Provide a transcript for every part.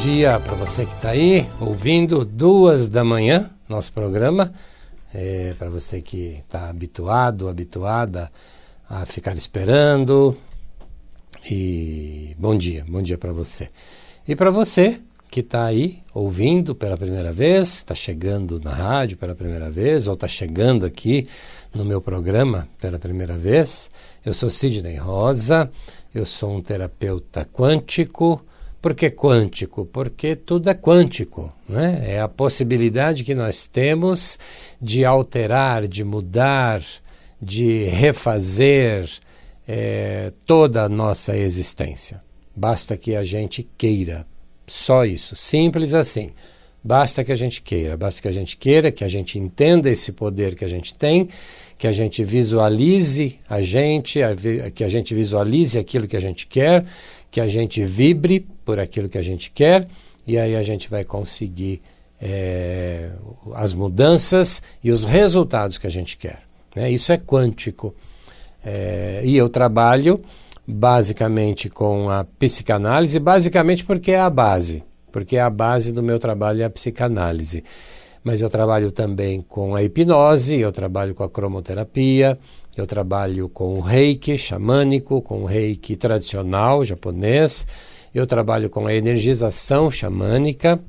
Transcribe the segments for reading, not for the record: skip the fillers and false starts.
dia para você que está aí ouvindo 2 da manhã, nosso programa. Para você que está habituada a ficar esperando. E bom dia para você. E para você que está aí ouvindo pela primeira vez, está chegando na rádio pela primeira vez, ou está chegando aqui no meu programa pela primeira vez, eu sou Sidney Rosa, eu sou um terapeuta quântico. Por que quântico? Porque tudo é quântico, né? É a possibilidade que nós temos de alterar, de mudar, de refazer toda a nossa existência. Basta que a gente queira. Só isso, simples assim. Basta que a gente queira, que a gente entenda esse poder que a gente tem, que a gente visualize que a gente visualize aquilo que a gente quer, que a gente vibre por aquilo que a gente quer, e aí a gente vai conseguir as mudanças e os resultados que a gente quer, né? Isso é quântico. E eu trabalho basicamente com a psicanálise, basicamente porque é a base do meu trabalho é a psicanálise. Mas eu trabalho também com a hipnose, eu trabalho com a cromoterapia, eu trabalho com o reiki xamânico, com o reiki tradicional japonês, eu trabalho com a energização xamânica,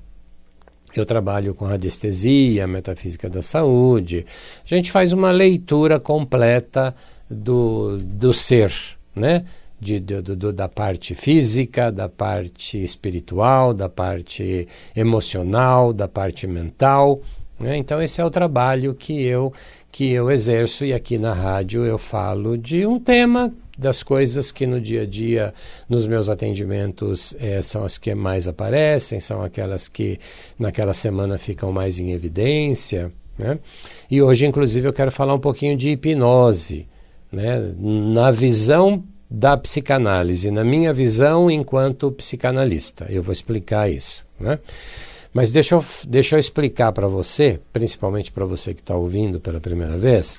eu trabalho com radiestesia, a metafísica da saúde. A gente faz uma leitura completa do ser, né? Da parte física, da parte espiritual, da parte emocional, da parte mental, né? Então esse é o trabalho que eu exerço, e aqui na rádio eu falo de um tema das coisas que no dia a dia, nos meus atendimentos, são as que mais aparecem, são aquelas que naquela semana ficam mais em evidência, né? E hoje, inclusive, eu quero falar um pouquinho de hipnose, né? Na visão da psicanálise, na minha visão enquanto psicanalista. Eu vou explicar isso, né? Mas deixa eu explicar para você, principalmente para você que está ouvindo pela primeira vez,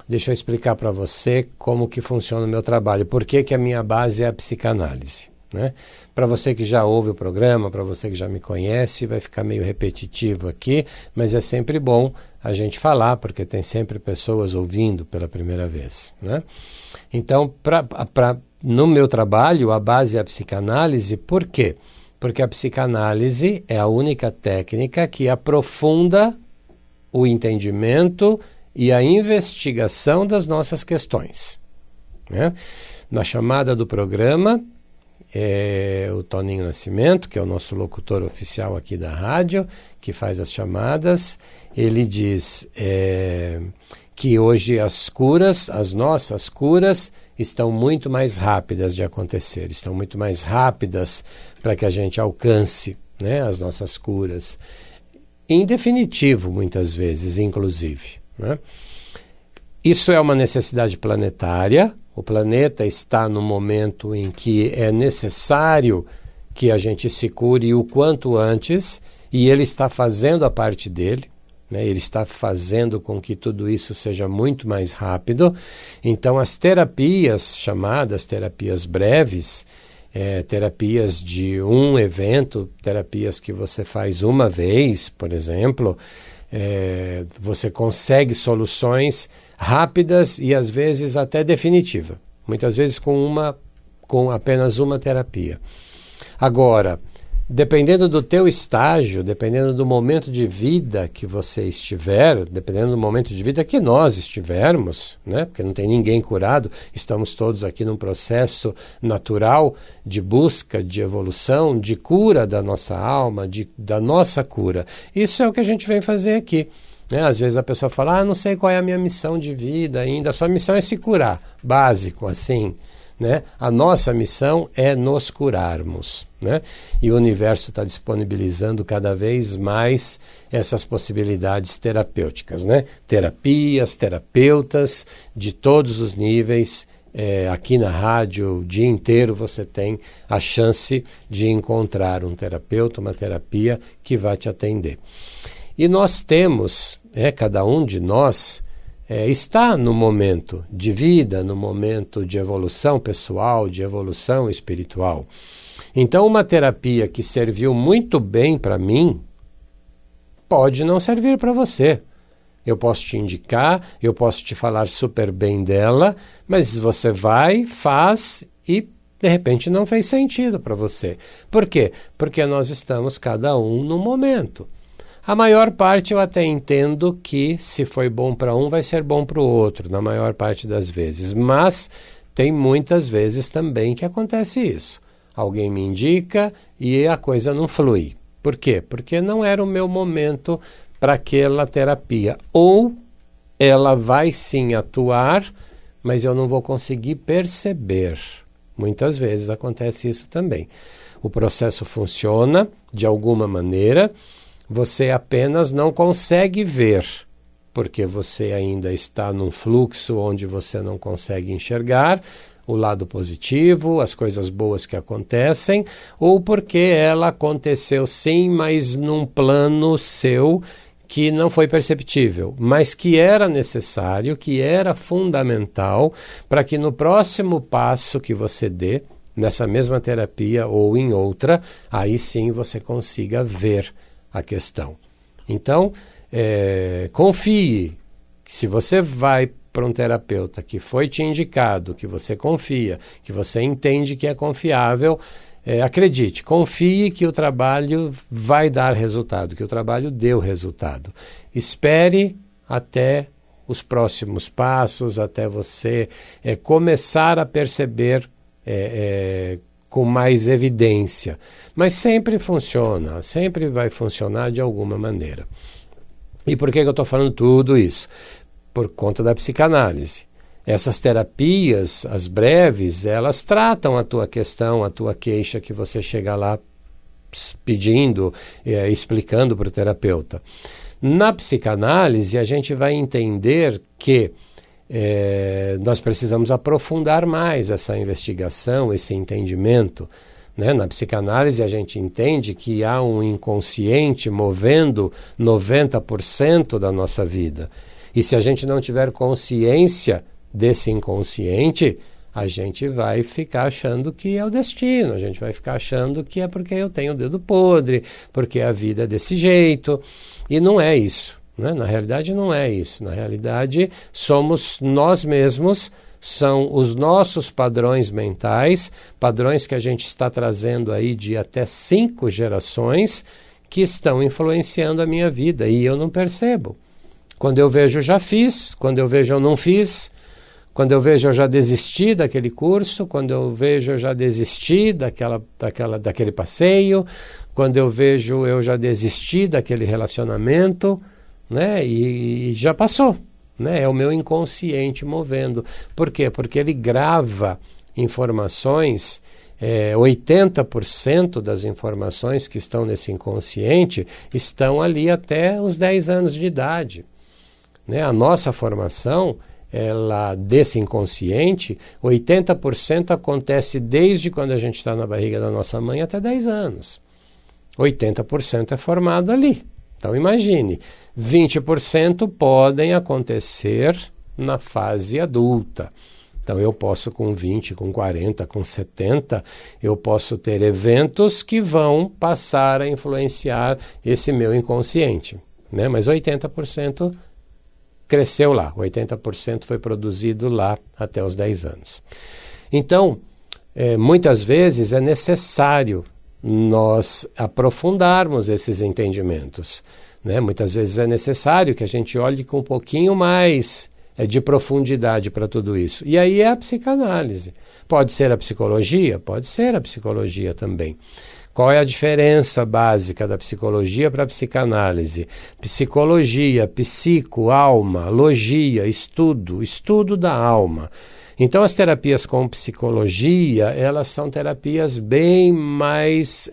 deixa eu explicar para você como que funciona o meu trabalho, por que a minha base é a psicanálise, né? Para você que já ouve o programa, para você que já me conhece, vai ficar meio repetitivo aqui, mas é sempre bom a gente falar, porque tem sempre pessoas ouvindo pela primeira vez, né? Então, no meu trabalho, a base é a psicanálise. Por quê? Porque a psicanálise é a única técnica que aprofunda o entendimento e a investigação das nossas questões, né? Na chamada do programa, o Toninho Nascimento, que é o nosso locutor oficial aqui da rádio, que faz as chamadas, ele diz que hoje as nossas curas estão muito mais rápidas de acontecer, estão muito mais rápidas para que a gente alcance, né, as nossas curas. Em definitivo, muitas vezes, inclusive, né? Isso é uma necessidade planetária. O planeta está no momento em que é necessário que a gente se cure o quanto antes, e ele está fazendo a parte dele, né? Ele está fazendo com que tudo isso seja muito mais rápido. Então, as terapias chamadas terapias breves, terapias de um evento, terapias que você faz uma vez, por exemplo, você consegue soluções rápidas e às vezes até definitiva. Muitas vezes com apenas uma terapia. Agora, dependendo do teu estágio, dependendo do momento de vida que você estiver, dependendo do momento de vida que nós estivermos, né? Porque não tem ninguém curado, estamos todos aqui num processo natural de busca, de evolução, de cura da nossa alma, da nossa cura. Isso é o que a gente vem fazer aqui, né? Às vezes a pessoa fala, não sei qual é a minha missão de vida ainda, a sua missão é se curar, básico assim, né? A nossa missão é nos curarmos, né? E o universo está disponibilizando cada vez mais essas possibilidades terapêuticas, né? Terapias, terapeutas de todos os níveis. Aqui na rádio, o dia inteiro você tem a chance de encontrar um terapeuta, uma terapia que vai te atender. E nós temos, cada um de nós está no momento de vida, no momento de evolução pessoal, de evolução espiritual. Então, uma terapia que serviu muito bem para mim pode não servir para você. Eu posso te indicar, eu posso te falar super bem dela, mas você vai, faz e de repente não fez sentido para você. Por quê? Porque nós estamos cada um no momento. A maior parte eu até entendo que se foi bom para um, vai ser bom para o outro, na maior parte das vezes. Mas tem muitas vezes também que acontece isso. Alguém me indica e a coisa não flui. Por quê? Porque não era o meu momento para aquela terapia. Ou ela vai sim atuar, mas eu não vou conseguir perceber. Muitas vezes acontece isso também. O processo funciona de alguma maneira, você apenas não consegue ver, porque você ainda está num fluxo onde você não consegue enxergar o lado positivo, as coisas boas que acontecem, ou porque ela aconteceu sim, mas num plano seu que não foi perceptível, mas que era necessário, que era fundamental para que no próximo passo que você dê, nessa mesma terapia ou em outra, aí sim você consiga ver a questão. Então, confie que se você vai para um terapeuta que foi te indicado, que você confia, que você entende que é confiável, acredite, confie que o trabalho vai dar resultado, que o trabalho deu resultado. Espere até os próximos passos, até você começar a perceber com mais evidência. Mas sempre funciona, sempre vai funcionar de alguma maneira. E por que eu estou falando tudo isso? Por conta da psicanálise. Essas terapias, as breves, elas tratam a tua questão, a tua queixa que você chega lá pedindo, explicando para o terapeuta. Na psicanálise, a gente vai entender que nós precisamos aprofundar mais essa investigação, esse entendimento. Né? Na psicanálise, a gente entende que há um inconsciente movendo 90% da nossa vida. E se a gente não tiver consciência desse inconsciente, a gente vai ficar achando que é o destino, a gente vai ficar achando que é porque eu tenho o dedo podre, porque a vida é desse jeito, e não é isso, né? Na realidade não é isso, na realidade somos nós mesmos, são os nossos padrões mentais, padrões que a gente está trazendo aí de até 5 gerações, que estão influenciando a minha vida, e eu não percebo. Quando eu vejo, eu já fiz, quando eu vejo, eu não fiz. Quando eu vejo, eu já desisti daquele curso. Quando eu vejo, eu já desisti daquele passeio. Quando eu vejo, eu já desisti daquele relacionamento, né? E já passou, né? É o meu inconsciente movendo. Por quê? Porque ele grava informações, 80% das informações que estão nesse inconsciente estão ali até os 10 anos de idade. Né? A nossa formação, desse inconsciente, 80% acontece desde quando a gente está na barriga da nossa mãe até 10 anos. 80% é formado ali. Então imagine, 20% podem acontecer na fase adulta. Então eu posso com 20, com 40, com 70, eu posso ter eventos que vão passar a influenciar esse meu inconsciente. Né? Mas 80% cresceu lá, 80% foi produzido lá até os 10 anos. Então, muitas vezes é necessário nós aprofundarmos esses entendimentos. Né? Muitas vezes é necessário que a gente olhe com um pouquinho mais de profundidade para tudo isso. E aí é a psicanálise. Pode ser a psicologia? Pode ser a psicologia também. Qual é a diferença básica da psicologia para a psicanálise? Psicologia, psico, alma, logia, estudo da alma. Então as terapias com psicologia, elas são terapias bem mais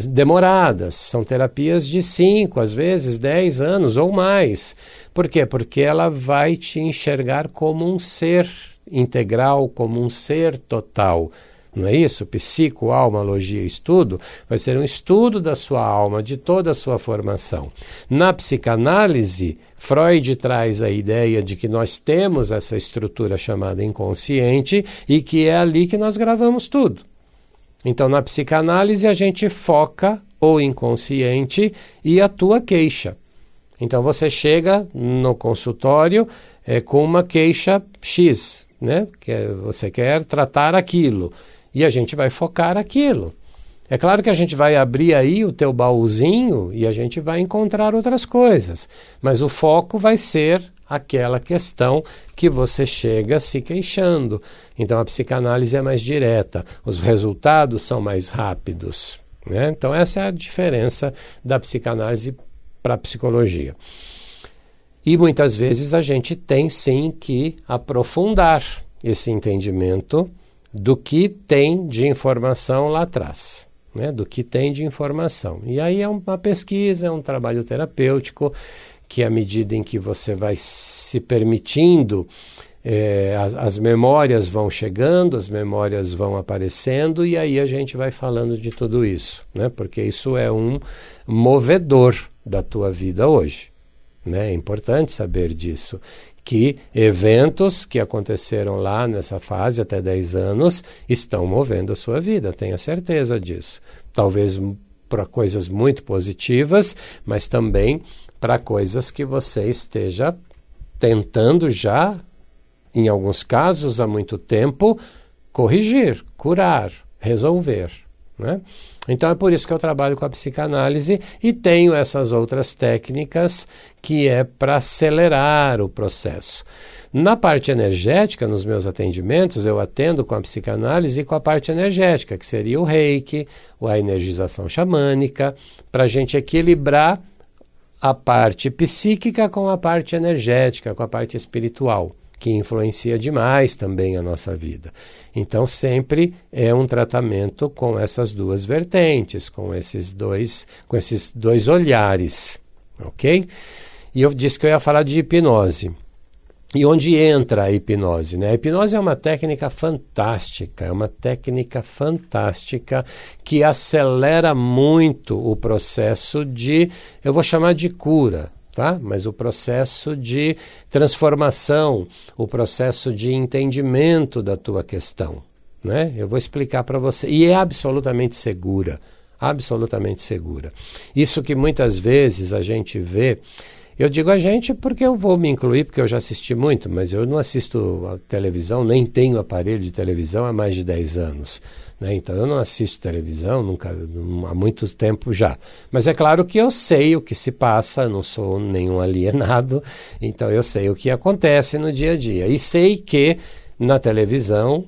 demoradas, são terapias de 5, às vezes 10 anos ou mais. Por quê? Porque ela vai te enxergar como um ser integral, como um ser total. Não é isso? Psico, alma, logia, estudo, vai ser um estudo da sua alma, de toda a sua formação. Na psicanálise, Freud traz a ideia de que nós temos essa estrutura chamada inconsciente e que é ali que nós gravamos tudo. Então, na psicanálise, a gente foca o inconsciente e a tua queixa. Então, você chega no consultório com uma queixa X, né? Você quer tratar aquilo, e a gente vai focar aquilo. É claro que a gente vai abrir aí o teu baúzinho e a gente vai encontrar outras coisas, mas o foco vai ser aquela questão que você chega se queixando. Então a psicanálise é mais direta, os resultados são mais rápidos, né? Então essa é a diferença da psicanálise para a psicologia. E muitas vezes a gente tem sim que aprofundar esse entendimento do que tem de informação lá atrás, né? Do que tem de informação. E aí é uma pesquisa, é um trabalho terapêutico, que à medida em que você vai se permitindo, as memórias vão chegando, as memórias vão aparecendo, e aí a gente vai falando de tudo isso, né? Porque isso é um movedor da tua vida hoje, né? É importante saber disso, que eventos que aconteceram lá nessa fase até 10 anos estão movendo a sua vida, tenha certeza disso. Talvez para coisas muito positivas, mas também para coisas que você esteja tentando já, em alguns casos há muito tempo, corrigir, curar, resolver, né? Então é por isso que eu trabalho com a psicanálise e tenho essas outras técnicas que é para acelerar o processo. Na parte energética, nos meus atendimentos, eu atendo com a psicanálise e com a parte energética, que seria o reiki, a energização xamânica, para a gente equilibrar a parte psíquica com a parte energética, com a parte espiritual, que influencia demais também a nossa vida. Então sempre é um tratamento com essas duas vertentes, com esses dois olhares, ok? E eu disse que eu ia falar de hipnose. E onde entra a hipnose, né? A hipnose é uma técnica fantástica, que acelera muito o processo de, eu vou chamar de cura, tá? Mas o processo de transformação, o processo de entendimento da tua questão, né? Eu vou explicar para você. E é absolutamente segura, absolutamente segura. Isso que muitas vezes a gente vê. Eu digo a gente porque eu vou me incluir, porque eu já assisti muito, mas eu não assisto a televisão, nem tenho aparelho de televisão há mais de 10 anos. Né? Então eu não assisto televisão há muito tempo já. Mas é claro que eu sei o que se passa, não sou nenhum alienado, então eu sei o que acontece no dia a dia. E sei que na televisão,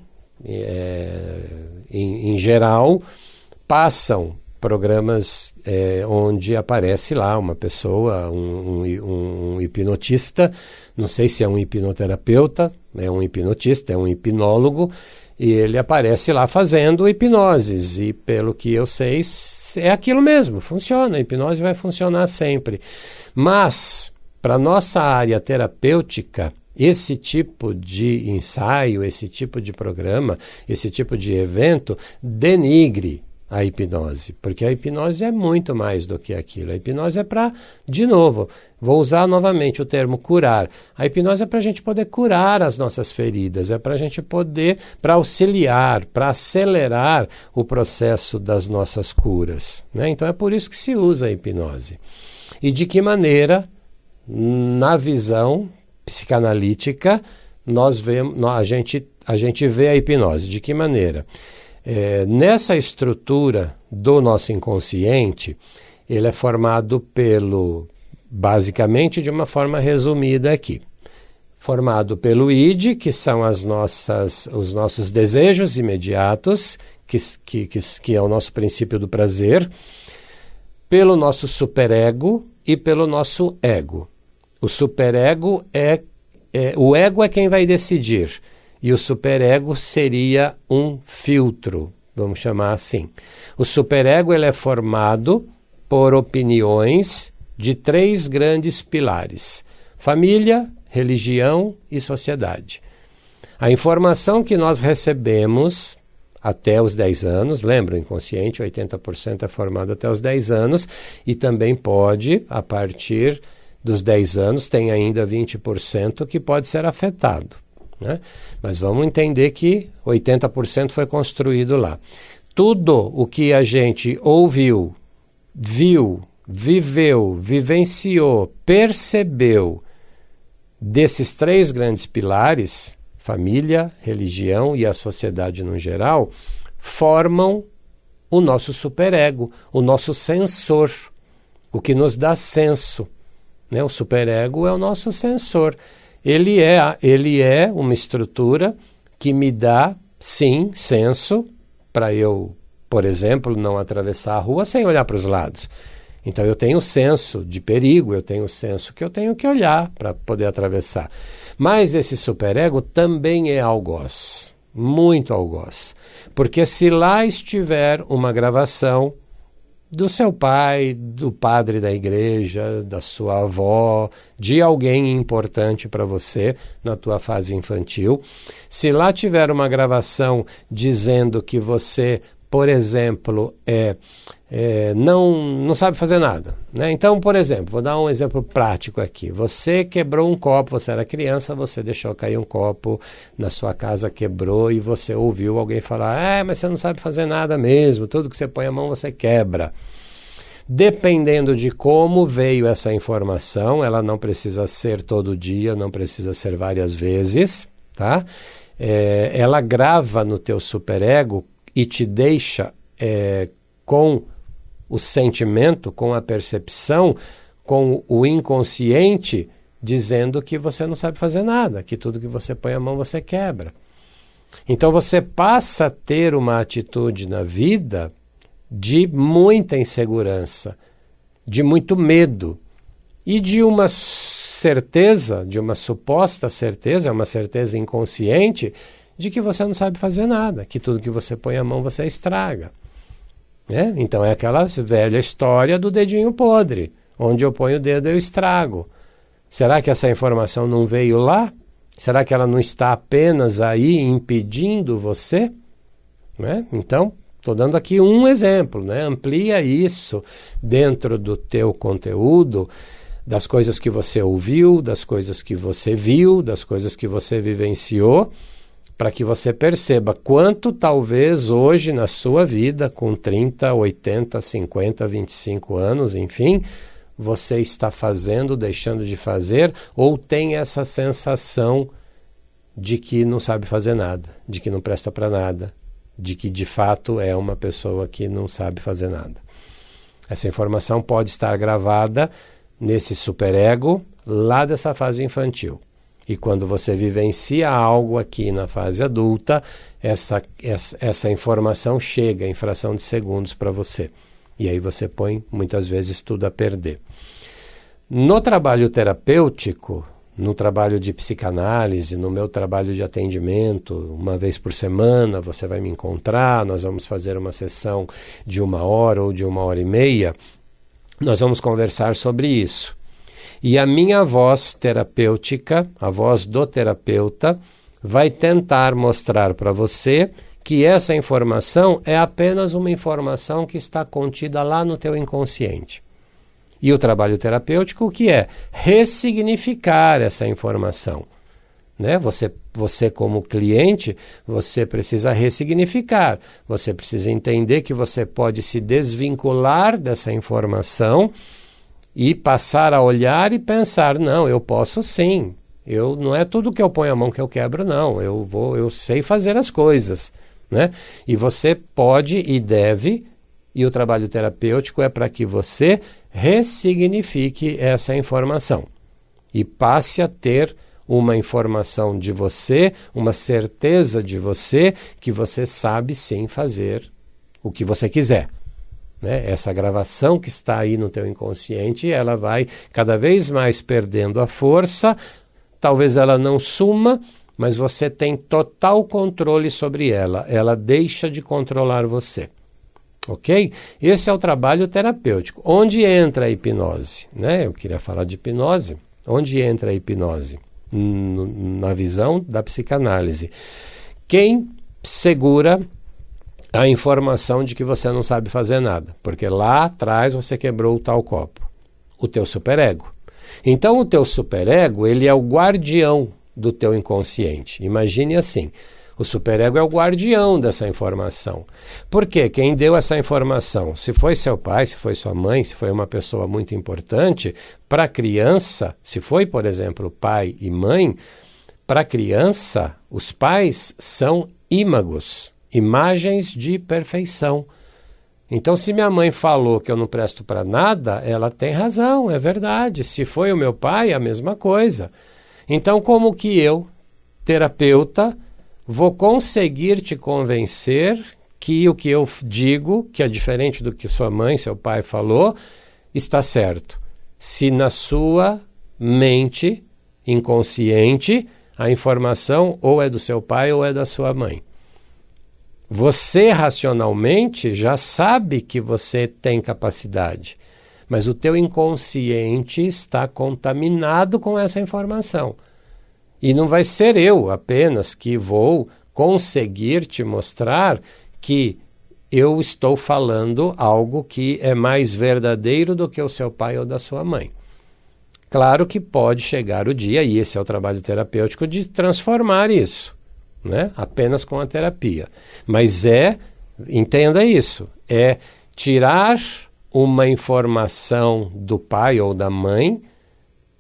em geral, passam programas onde aparece lá uma pessoa, um hipnotista, não sei se é um hipnoterapeuta, é um hipnotista, é um hipnólogo, e ele aparece lá fazendo hipnoses, e pelo que eu sei, é aquilo mesmo, funciona, a hipnose vai funcionar sempre. Mas, para a nossa área terapêutica, esse tipo de ensaio, esse tipo de programa, esse tipo de evento, denigre a hipnose, porque a hipnose é muito mais do que aquilo. A hipnose é para, de novo, vou usar novamente o termo curar. A hipnose é para a gente poder curar as nossas feridas, é para a gente poder, para auxiliar, para acelerar o processo das nossas curas, né? Então é por isso que se usa a hipnose. E de que maneira, na visão psicanalítica, a gente vê a hipnose? De que maneira? Nessa estrutura do nosso inconsciente, ele é formado basicamente de uma forma resumida aqui, formado pelo id, que são os nossos desejos imediatos, que é o nosso princípio do prazer, pelo nosso superego e pelo nosso ego. O superego o ego é quem vai decidir. E o superego seria um filtro, vamos chamar assim. O superego ele é formado por opiniões de 3 grandes pilares: família, religião e sociedade. A informação que nós recebemos até os 10 anos, lembra, o inconsciente, 80% é formado até os 10 anos, e também pode, a partir dos 10 anos, tem ainda 20% que pode ser afetado. Né? Mas vamos entender que 80% foi construído lá. tudo o que a gente ouviu, viu, viveu, vivenciou, percebeu desses 3 grandes pilares, família, religião e a sociedade no geral, formam o nosso superego, o nosso sensor, o que nos dá senso. Né? O superego é o nosso sensor. Ele é uma estrutura que me dá, sim, senso, para eu, por exemplo, não atravessar a rua sem olhar para os lados. Então eu tenho senso de perigo, eu tenho senso que eu tenho que olhar para poder atravessar. Mas esse superego também é algoz, muito algoz. Porque se lá estiver uma gravação do seu pai, do padre da igreja, da sua avó, de alguém importante para você na tua fase infantil, se lá tiver uma gravação dizendo que você, por exemplo, não sabe fazer nada, né? Então, por exemplo, vou dar um exemplo prático aqui. Você quebrou um copo, você era criança, você deixou cair um copo na sua casa, quebrou e você ouviu alguém falar: mas você não sabe fazer nada mesmo, tudo que você põe a mão você quebra. Dependendo de como veio essa informação, ela não precisa ser todo dia, não precisa ser várias vezes, tá? Ela grava no teu superego e te deixa com o sentimento, com a percepção, com o inconsciente, dizendo que você não sabe fazer nada, que tudo que você põe a mão você quebra. Então você passa a ter uma atitude na vida de muita insegurança, de muito medo e de uma certeza, de uma suposta certeza, uma certeza inconsciente, de que você não sabe fazer nada, que tudo que você põe a mão você estraga. Então é aquela velha história do dedinho podre. Onde eu ponho o dedo eu estrago. Será que essa informação não veio lá? Será que ela não está apenas aí impedindo você? Então, estou dando aqui um exemplo. Amplia isso dentro do teu conteúdo, das coisas que você ouviu, das coisas que você viu, das coisas que você vivenciou, para que você perceba quanto talvez hoje na sua vida, com 30, 80, 50, 25 anos, enfim, você está fazendo, deixando de fazer, ou tem essa sensação de que não sabe fazer nada, de que não presta para nada, de que de fato é uma pessoa que não sabe fazer nada. Essa informação pode estar gravada nesse superego lá dessa fase infantil. E quando você vivencia algo aqui na fase adulta, essa informação chega em fração de segundos para você. E aí você põe, muitas vezes, tudo a perder. No trabalho terapêutico, no trabalho de psicanálise, no meu trabalho de atendimento, uma vez por semana você vai me encontrar, nós vamos fazer uma sessão de 1 hora ou de 1h30, nós vamos conversar sobre isso. E a minha voz terapêutica, a voz do terapeuta, vai tentar mostrar para você que essa informação é apenas uma informação que está contida lá no teu inconsciente. E o trabalho terapêutico, o que é? Ressignificar essa informação. Você como cliente, você precisa ressignificar. Você precisa entender que você pode se desvincular dessa informação e passar a olhar e pensar: não, eu posso sim. Não é tudo que eu ponho a mão que eu quebro, não. Eu sei fazer as coisas. E você pode e deve, e o trabalho terapêutico é para que você ressignifique essa informação e passe a ter uma informação de você, uma certeza de você, que você sabe sim fazer o que você quiser. Essa gravação que está aí no teu inconsciente, ela vai cada vez mais perdendo a força, talvez ela não suma, mas você tem total controle sobre ela, ela deixa de controlar você. Ok? Esse é o trabalho terapêutico. Onde entra a hipnose? Eu queria falar de hipnose. Onde entra a hipnose? Na visão da psicanálise. Quem segura a informação de que você não sabe fazer nada? Porque lá atrás você quebrou o tal copo. O teu superego. Então o teu superego, ele é o guardião do teu inconsciente. Imagine assim: O superego é o guardião dessa informação. Por quê? Quem deu essa informação? Se foi seu pai, se foi sua mãe, se foi uma pessoa muito importante, para a criança, se foi, por exemplo, pai e mãe, para a criança, os pais são ímagos, imagens de perfeição. Então, se minha mãe falou que eu não presto para nada, ela tem razão, é verdade. Se foi o meu pai, a mesma coisa. Então, como que eu, terapeuta, vou conseguir te convencer que o que eu digo, que é diferente do que sua mãe, seu pai falou, está certo? Se na sua mente inconsciente a informação ou é do seu pai ou é da sua mãe. Você racionalmente já sabe que você tem capacidade, mas o teu inconsciente está contaminado com essa informação. E não vai ser eu apenas que vou conseguir te mostrar que eu estou falando algo que é mais verdadeiro do que o seu pai ou da sua mãe. Claro que pode chegar o dia, e esse é o trabalho terapêutico, de transformar isso, né? Apenas com a terapia. Mas entenda isso, é tirar uma informação do pai ou da mãe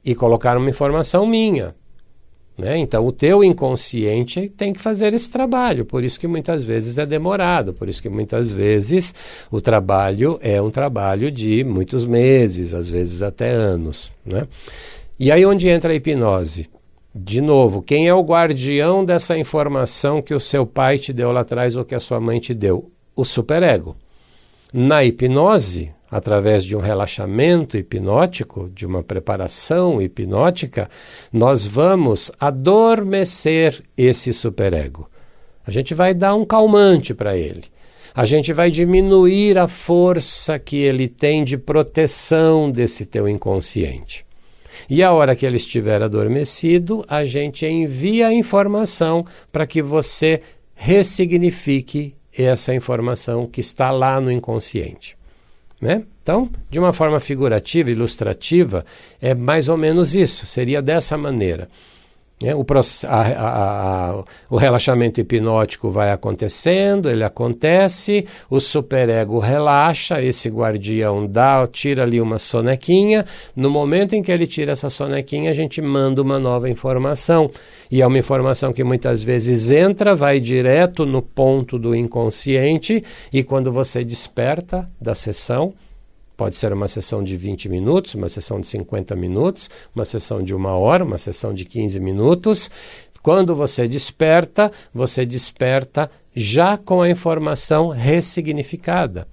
e colocar uma informação minha. Né? Então, o teu inconsciente tem que fazer esse trabalho, por isso que muitas vezes é demorado, por isso que muitas vezes o trabalho é um trabalho de muitos meses, às vezes até anos. Né? E aí onde entra a hipnose? De novo, quem é o guardião dessa informação que o seu pai te deu lá atrás ou que a sua mãe te deu? O superego. Na hipnose, através de um relaxamento hipnótico, de uma preparação hipnótica, nós vamos adormecer esse superego. A gente vai dar um calmante para ele. A gente vai diminuir a força que ele tem de proteção desse teu inconsciente. E a hora que ele estiver adormecido, a gente envia a informação para que você ressignifique essa informação que está lá no inconsciente. Né? Então, de uma forma figurativa, ilustrativa, é mais ou menos isso, seria dessa maneira. Né? O relaxamento hipnótico vai acontecendo, ele acontece, o superego relaxa, esse guardião tira ali uma sonequinha, no momento em que ele tira essa sonequinha, a gente manda uma nova informação, e é uma informação que muitas vezes entra, vai direto no ponto do inconsciente, e quando você desperta da sessão, pode ser uma sessão de 20 minutos, uma sessão de 50 minutos, uma sessão de 1 hora, uma sessão de 15 minutos. Quando você desperta já com a informação ressignificada.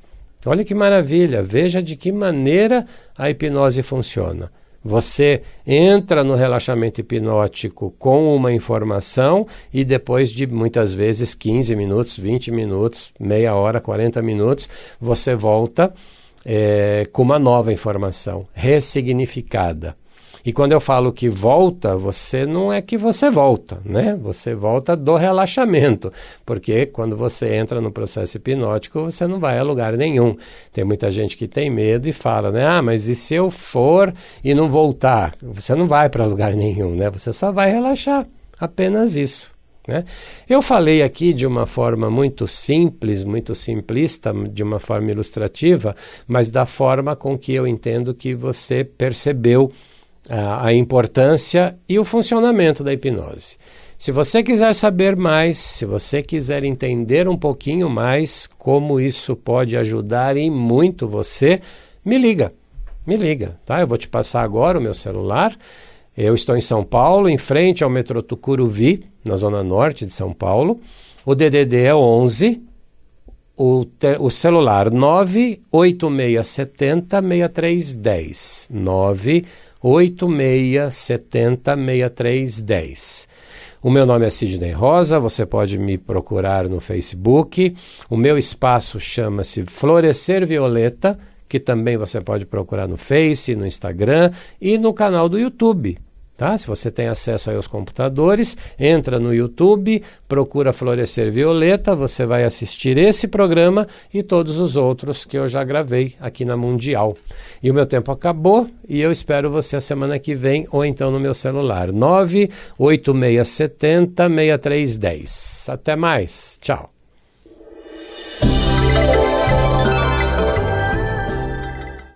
Olha que maravilha, veja de que maneira a hipnose funciona. Você entra no relaxamento hipnótico com uma informação e depois de muitas vezes 15 minutos, 20 minutos, meia hora, 40 minutos, você volta com uma nova informação, ressignificada. E quando eu falo que volta, você não é que você volta, né? Você volta do relaxamento, porque quando você entra no processo hipnótico, você não vai a lugar nenhum. Tem muita gente que tem medo e fala, né? Ah, mas e se eu for e não voltar? Você não vai para lugar nenhum, né? Você só vai relaxar, apenas isso. Né? Eu falei aqui de uma forma muito simples, muito simplista, de uma forma ilustrativa, mas da forma com que eu entendo que você percebeu a importância e o funcionamento da hipnose. Se você quiser saber mais, se você quiser entender um pouquinho mais como isso pode ajudar e muito você, me liga, tá? Eu vou te passar agora o meu celular. Eu estou em São Paulo, em frente ao metrô Tucuruvi, na zona norte de São Paulo. O DDD é 11, o celular 98670-6310. 98670-6310. O meu nome é Sidney Rosa, você pode me procurar no Facebook. O meu espaço chama-se Florescer Violeta, que também você pode procurar no Face, no Instagram e no canal do YouTube. Tá? Se você tem acesso aí aos computadores, entra no YouTube, procura Florescer Violeta, você vai assistir esse programa e todos os outros que eu já gravei aqui na Mundial. E o meu tempo acabou e eu espero você a semana que vem ou então no meu celular, 98670-6310. Até mais, tchau.